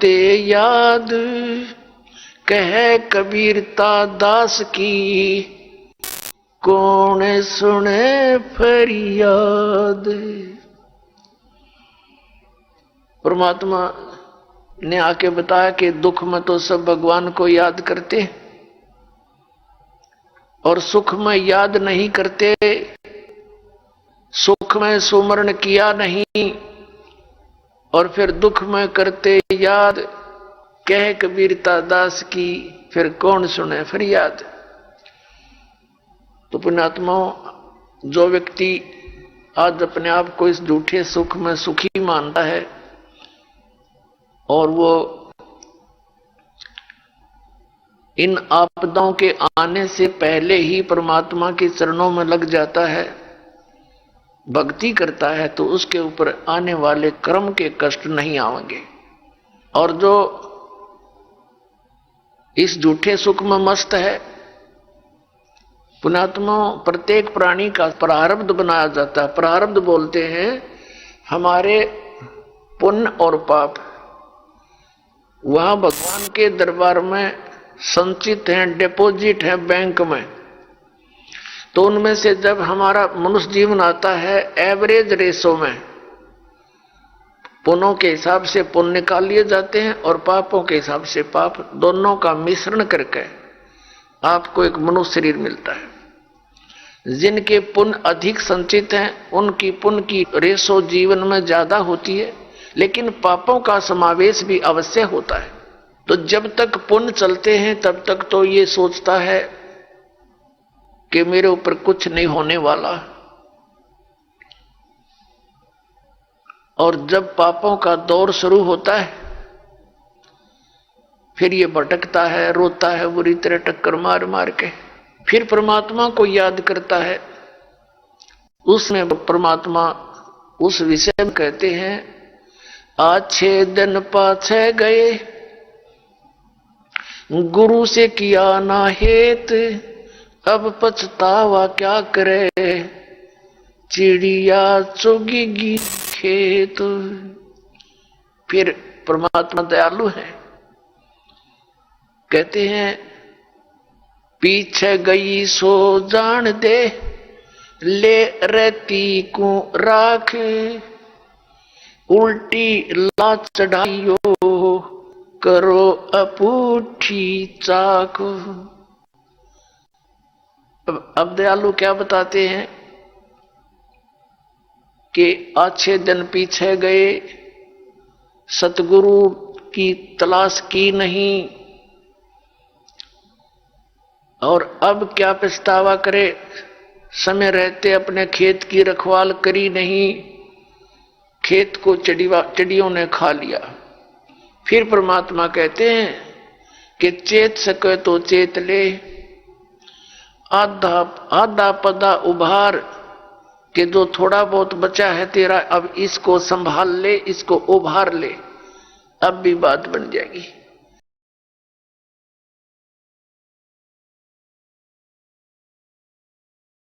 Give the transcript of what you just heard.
करते याद, कह कबीरता दास की, कौन सुने फरियाद। परमात्मा ने आके बताया कि दुख में तो सब भगवान को याद करते और सुख में याद नहीं करते, सुख में सुमरण किया नहीं और फिर दुख में करते याद, कह कबीरता दास की, फिर कौन सुने फरियाद। तो पुण्यात्माओं, जो व्यक्ति आज अपने आप को इस झूठे सुख में सुखी मानता है और वो इन आपदाओं के आने से पहले ही परमात्मा के चरणों में लग जाता है, भक्ति करता है, तो उसके ऊपर आने वाले कर्म के कष्ट नहीं आएंगे। और जो इस झूठे सुख में मस्त है, पुण्यात्मा, प्रत्येक प्राणी का प्रारब्ध बनाया जाता है। प्रारब्ध बोलते हैं हमारे पुण्य और पाप, वहां भगवान के दरबार में संचित हैं, डिपॉजिट है बैंक में। तो उनमें से जब हमारा मनुष्य जीवन आता है, एवरेज रेशो में पुण्यों के हिसाब से पुण्य निकाल लिए जाते हैं और पापों के हिसाब से पाप, दोनों का मिश्रण करके आपको एक मनुष्य शरीर मिलता है। जिनके पुण्य अधिक संचित हैं उनकी पुण्य की रेशो जीवन में ज्यादा होती है, लेकिन पापों का समावेश भी अवश्य होता है। तो जब तक पुण्य चलते हैं तब तक तो ये सोचता है कि मेरे ऊपर कुछ नहीं होने वाला, और जब पापों का दौर शुरू होता है फिर ये भटकता है, रोता है बुरी तरह टक्कर मार मार के, फिर परमात्मा को याद करता है। उसमें परमात्मा उस विषय में कहते हैं, अच्छे दिन पाछे गए, गुरु से किया ना हेत, अब पछतावा क्या करे, चिड़िया चुगेगी खेत। फिर परमात्मा दयालु है, कहते हैं पीछे गई सो जान दे, ले रहती को राख, उल्टी ला चढ़ाइयो, करो अपूठी चाक। अब दयालु क्या बताते हैं कि अच्छे दिन पीछे गए, सतगुरु की तलाश की नहीं, और अब क्या पछतावा करे, समय रहते अपने खेत की रखवाल करी नहीं, खेत को चिड़ियों ने खा लिया। फिर परमात्मा कहते हैं कि चेत सके तो चेत ले, आधा आधा पदा उभार, कि जो थोड़ा बहुत बचा है तेरा अब इसको संभाल ले, इसको उभार ले, अब भी बात बन जाएगी।